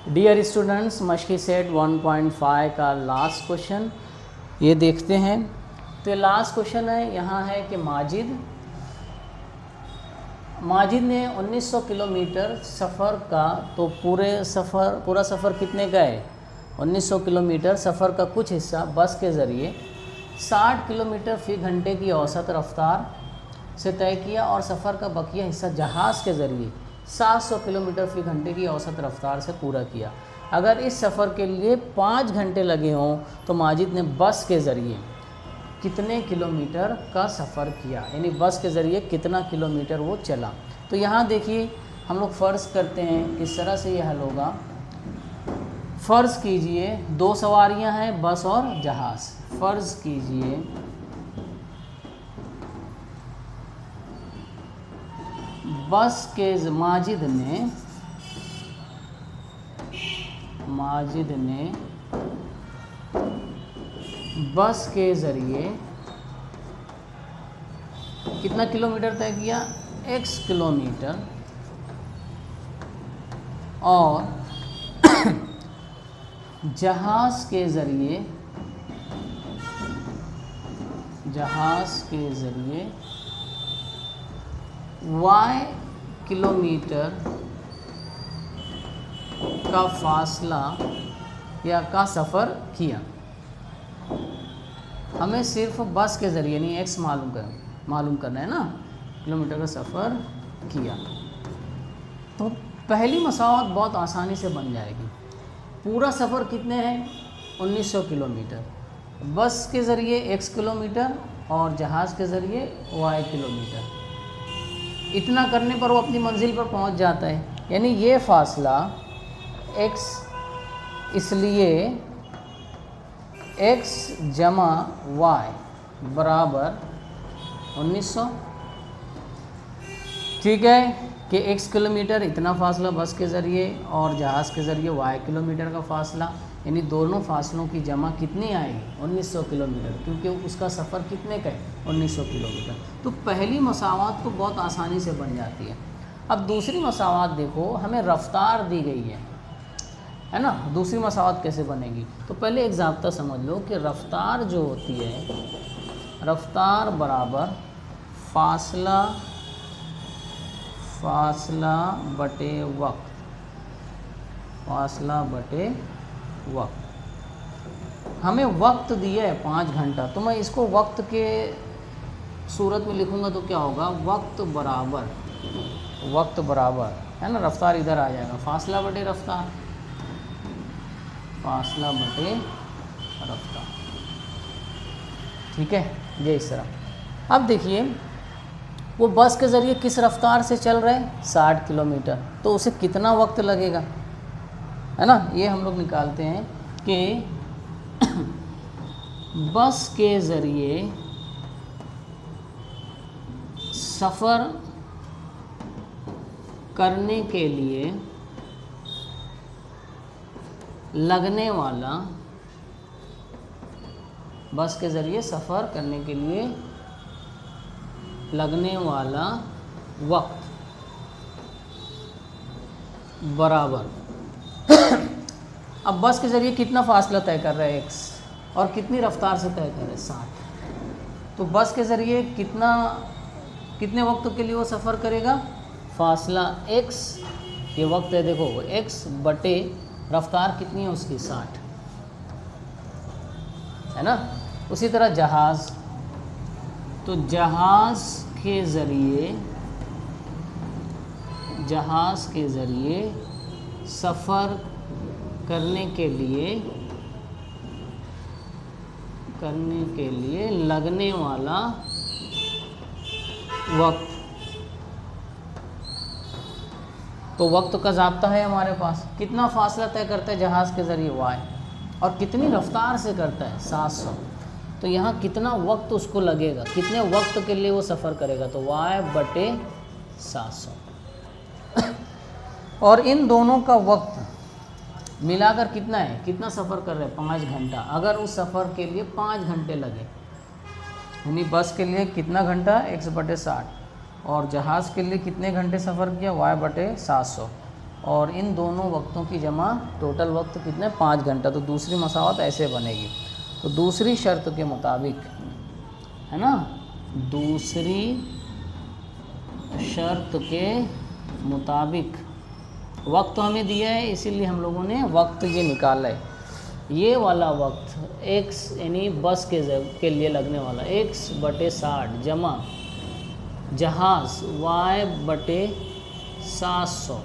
Dear students, मशकी set 1.5 का last question ये देखते हैं। तो लास्ट क्वेश्चन है, यहाँ है कि माजिद ने 1900 किलोमीटर सफ़र का, तो पूरा सफ़र कितने का है? 1900 किलोमीटर सफ़र का कुछ हिस्सा बस के ज़रिए 60 किलोमीटर फ़ी घंटे की औसत रफ्तार से तय किया और सफ़र का बकिया हिस्सा जहाज़ के ज़रिए 700 किलोमीटर फ़ी घंटे की औसत रफ्तार से पूरा किया। अगर इस सफ़र के लिए 5 घंटे लगे हों तो माजिद ने बस के ज़रिए कितने किलोमीटर का सफ़र किया, यानी बस के ज़रिए कितना किलोमीटर वो चला। तो यहाँ देखिए, हम लोग फ़र्ज़ करते हैं किस तरह से ये हल होगा। फ़र्ज़ कीजिए 2 सवारियाँ हैं, बस और जहाज़। फ़र्ज़ कीजिए बस के माजिद ने बस के ज़रिए कितना किलोमीटर तय किया? x किलोमीटर, और जहाज़ के ज़रिए y किलोमीटर का फासला या का सफ़र किया। हमें सिर्फ बस के ज़रिए नहीं x मालूम करना है ना, किलोमीटर का सफ़र किया। तो पहली मसावत बहुत आसानी से बन जाएगी। पूरा सफ़र कितने हैं? 1900 किलोमीटर। बस के ज़रिए x किलोमीटर और जहाज़ के ज़रिए y किलोमीटर। इतना करने पर वो अपनी मंजिल पर पहुंच जाता है, यानी ये फासला x, इसलिए x जमा y बराबर 1900। ठीक है कि x किलोमीटर इतना फासला बस के ज़रिए और जहाज़ के ज़रिए y किलोमीटर का फासला, यानी दोनों फासलों की जमा कितनी आएगी? 1900 किलोमीटर, क्योंकि उसका सफ़र कितने का है? 1900 किलोमीटर। तो पहली मसावत तो बहुत आसानी से बन जाती है। अब दूसरी मसावत देखो, हमें रफ्तार दी गई है ना। दूसरी मसावत कैसे बनेगी? तो पहले एक ज़ाब्ता समझ लो कि रफ्तार जो होती है, रफ्तार बराबर फासला बटे वक्त, हमें वक्त दिया है 5 घंटा, तो मैं इसको वक्त के सूरत में लिखूंगा तो क्या होगा? वक्त बराबर है ना, रफ्तार इधर आ जाएगा, फासला बटे रफ्तार। ठीक है, ये इस तरह। अब देखिए, वो बस के ज़रिए किस रफ्तार से चल रहे हैं? 60 किलोमीटर। तो उसे कितना वक्त लगेगा, है ना, ये हम लोग निकालते हैं कि बस के ज़रिए सफ़र करने के लिए लगने वाला वक्त बराबर अब बस के ज़रिए कितना फासला तय कर रहा है? x, और कितनी रफ्तार से तय कर रहे हैं? 60। तो बस के ज़रिए कितने वक्त के लिए वो सफ़र करेगा? फासला x, ये वक्त है, देखो x बटे रफ्तार कितनी है उसकी? 60, है ना। उसी तरह जहाज़, तो जहाज़ के ज़रिए सफ़र करने के लिए लगने वाला वक्त, तो वक्त का ज़ाब्ता है हमारे पास। कितना फासला तय करता है जहाज़ के ज़रिए? y, और कितनी रफ्तार से करता है? 700। तो यहाँ कितना वक्त उसको लगेगा, कितने वक्त के लिए वो सफ़र करेगा? तो y बटे 700। और इन दोनों का वक्त मिलाकर कितना है? कितना सफ़र कर रहे हैं? 5 घंटा। अगर उस सफ़र के लिए 5 घंटे लगे, यानी बस के लिए कितना घंटा? x बटे 60, और जहाज़ के लिए कितने घंटे सफ़र किया? y बटे 700। और इन दोनों वक्तों की जमा टोटल वक्त कितने 5 घंटा। तो दूसरी मसावत ऐसे बनेगी। तो दूसरी शर्त के मुताबिक है ना, दूसरी शर्त के मुताबिक वक्त तो हमें दिया है, इसीलिए हम लोगों ने वक्त ये निकाला है। ये वाला वक्त x यानी बस के लिए लगने वाला x/60 जमा जहाज़ y/700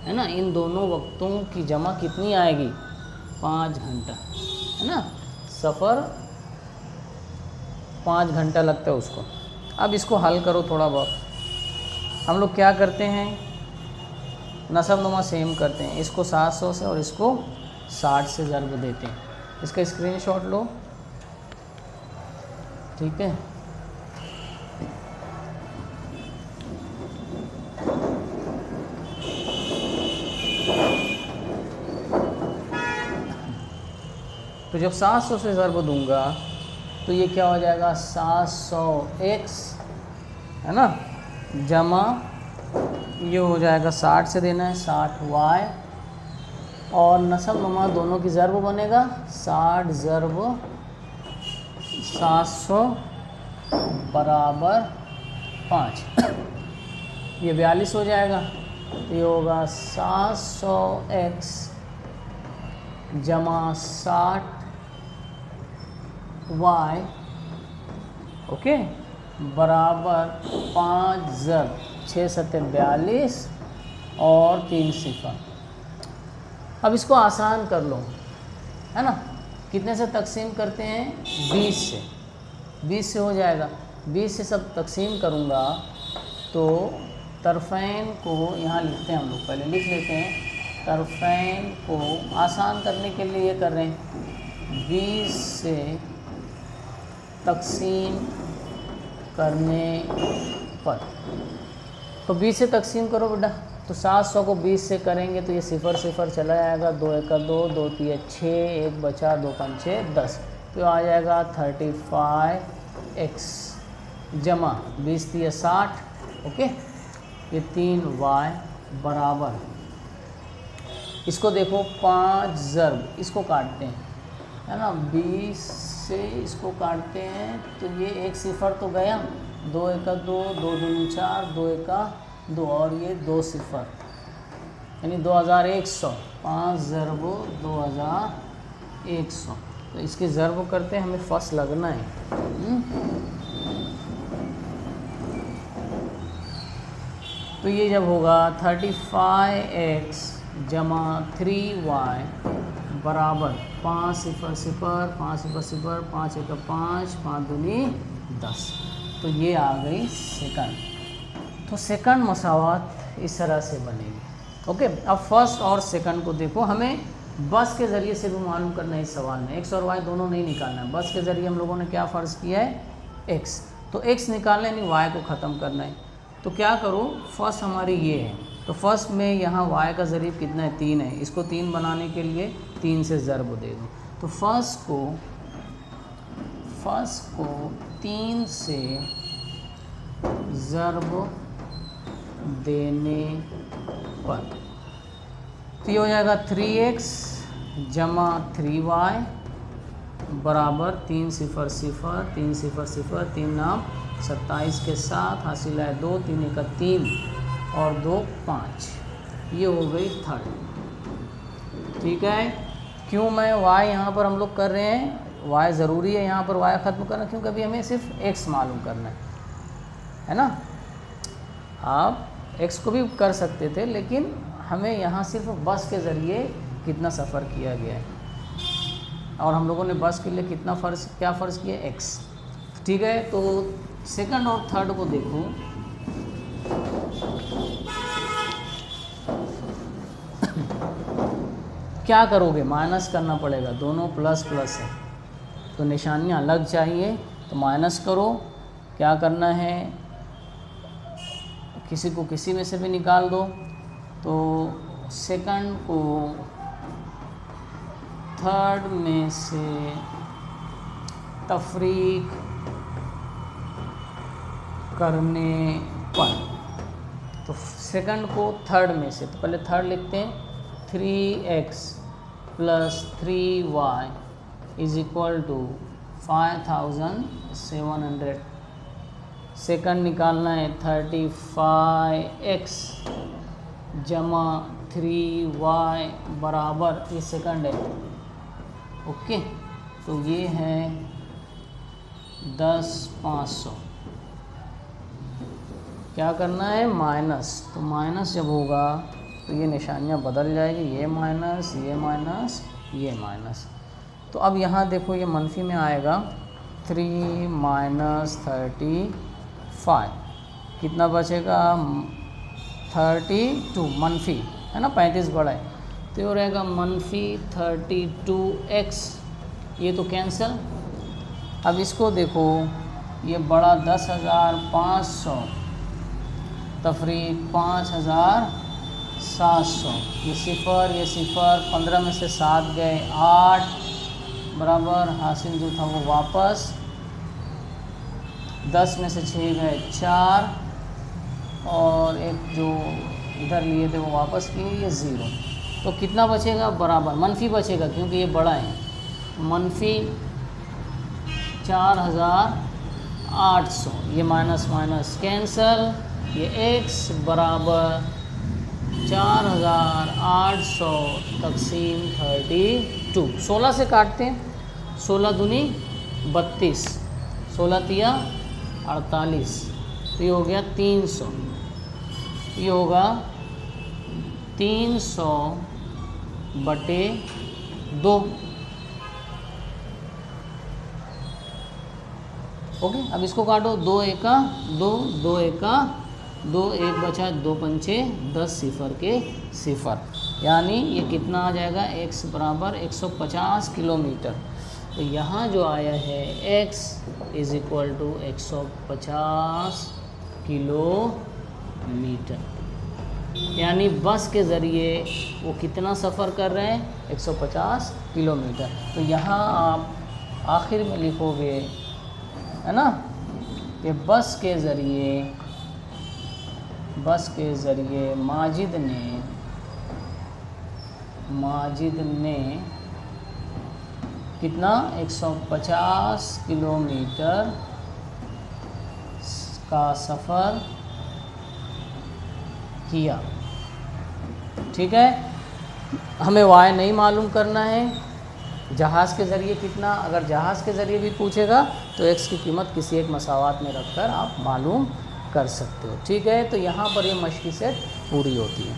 है ना, इन दोनों वक्तों की जमा कितनी आएगी 5 घंटा है ना। सफ़र 5 घंटा लगता है उसको। अब इसको हल करो थोड़ा बहुत। हम लोग क्या करते हैं, नसब नुमा सेम करते हैं, इसको 700 से और इसको 60 से ज़र्ब देते हैं। इसका स्क्रीनशॉट लो, ठीक है। तो जब 700 से ज़र्ब दूंगा तो ये क्या हो जाएगा 700x है ना, जमा ये हो जाएगा 60 से देना है 60y, और नसब नुमा दोनों की ज़र्ब बनेगा 60 ज़र्ब 700 बराबर 5 ये 42 हो जाएगा। तो ये होगा 700x जमा 60y ओके बराबर 5 ज़र्ब 6 सत्ते 42 और 3 सिफर। अब इसको आसान कर लो है ना, कितने से तकसीम करते हैं 20 से हो जाएगा। 20 से सब तकसीम करूँगा तो तरफ़ैन को यहाँ लिखते हैं हम लोग, पहले लिख लेते हैं। तरफ़ैन को आसान करने के लिए ये कर रहे हैं, 20 से तकसीम करने पर, तो 20 से तकसीम करो बेटा। तो 700 को 20 से करेंगे तो ये 0 0 चला जाएगा, 2 1 2 2 3 6, 1 बचा 2 5 6 10, तो आ जाएगा 35x जमा 20 3 60 ओके, ये 3y बराबर, इसको देखो 5 ज़र्ब इसको काटते हैं है ना, 20 से इसको काटते हैं तो ये 1 0 तो गया, 2 1 2 2 2 4 2 1 2 और ये 2 0 यानी 2100, 5 ज़र्ब 2100। तो इसके ज़र्ब करते हैं, हमें फर्स्ट लगना है। तो ये जब होगा 35x जमा 3y बराबर 5 0 0 5 0 0 5 1 5 5 दूनी 10, तो ये आ गई सेकंड। तो सेकंड मसावत इस तरह से बनेगी ओके। अब फर्स्ट और सेकंड को देखो, हमें बस के ज़रिए से भी मालूम करना है इस सवाल में, x और y दोनों नहीं निकालना है, बस के ज़रिए हम लोगों ने क्या फ़र्ज़ किया है x, तो x निकालना यानी y को ख़त्म करना है। तो क्या करो, फर्स्ट हमारी ये है, तो फर्स्ट में यहाँ y का ज़रीब कितना है 3 है, इसको 3 बनाने के लिए 3 से ज़र्ब दे दो। तो फर्स्ट को 3 से ज़र्ब देने पर तो ये हो जाएगा 3x जमा 3y बराबर 3 0 0 3 0 0 3 नाम 27 के साथ हासिल है 2 3 1 3 और 2 5, ये हो गई थर्ड। ठीक है, क्यों मैं y यहाँ पर हम लोग कर रहे हैं, y ज़रूरी है यहाँ पर y ख़त्म करना, क्योंकि अभी हमें सिर्फ x मालूम करना है ना। आप x को भी कर सकते थे, लेकिन हमें यहाँ सिर्फ बस के ज़रिए कितना सफ़र किया गया है, और हम लोगों ने बस के लिए कितना क्या फ़र्ज़ किया x। ठीक है, तो सेकंड और थर्ड को देखो, क्या करोगे, माइनस करना पड़ेगा, दोनों प्लस प्लस है तो निशानियाँ अलग चाहिए, तो माइनस करो। क्या करना है, किसी को किसी में से भी निकाल दो, तो सेकंड को थर्ड में से तफरीक करने पर तो सेकंड को थर्ड में से, तो पहले थर्ड लिखते हैं 3x + 3y = 5700। सेकंड निकालना है 35x जमा 3y बराबर, ये सेकंड है। ओके, तो ये है 10,500। क्या करना है, माइनस। तो माइनस जब होगा तो ये निशानियाँ बदल जाएगी, ये माइनस, ये माइनस, ये माइनस। तो अब यहाँ देखो ये मनफी में आएगा, 3 - 35 कितना बचेगा, 32 मनफी है ना, 35 बड़ा है, तो ये रहेगा -32x। ये तो कैंसिल। अब इसको देखो, ये बड़ा 10,500 तफरीक 5,700, ये सिफ़र 15 में से 7 गए, 8 बराबर हासिल जो था वो वापस, 10 में से 6 गए 4, और एक जो इधर लिए थे वो वापस किए, ये 0। तो कितना बचेगा, बराबर मनफी बचेगा क्योंकि ये बड़ा है, मनफी 4,800। ये माइनस माइनस कैंसल, ये x बराबर 4,800 तक़सीम 32। 16 से काटते हैं, 16 दूनी 32, 16 तिया 48, तो ये हो गया 300। ये होगा 300/2। ओके, अब इसको काटो, 2 एका 2, 2 एका 2, 1 बचा, 2 पंचे 10, सिफर के सिफर, यानी ये कितना आ जाएगा, x बराबर 150 किलोमीटर। तो यहाँ जो आया है x = 150 किलोमीटर, यानी बस के ज़रिए वो कितना सफ़र कर रहे हैं, 150 किलोमीटर। तो यहाँ आप आखिर में लिखोगे, है ना, कि बस के ज़रिए माजिद ने कितना, 150 किलोमीटर का सफ़र किया। ठीक है, हमें y नहीं मालूम करना है, जहाज़ के ज़रिए कितना, अगर जहाज़ के ज़रिए भी पूछेगा तो x की कीमत किसी एक मसावात में रखकर आप मालूम कर सकते हो। ठीक है, तो यहाँ पर ये मश्क़ी सेट पूरी होती है।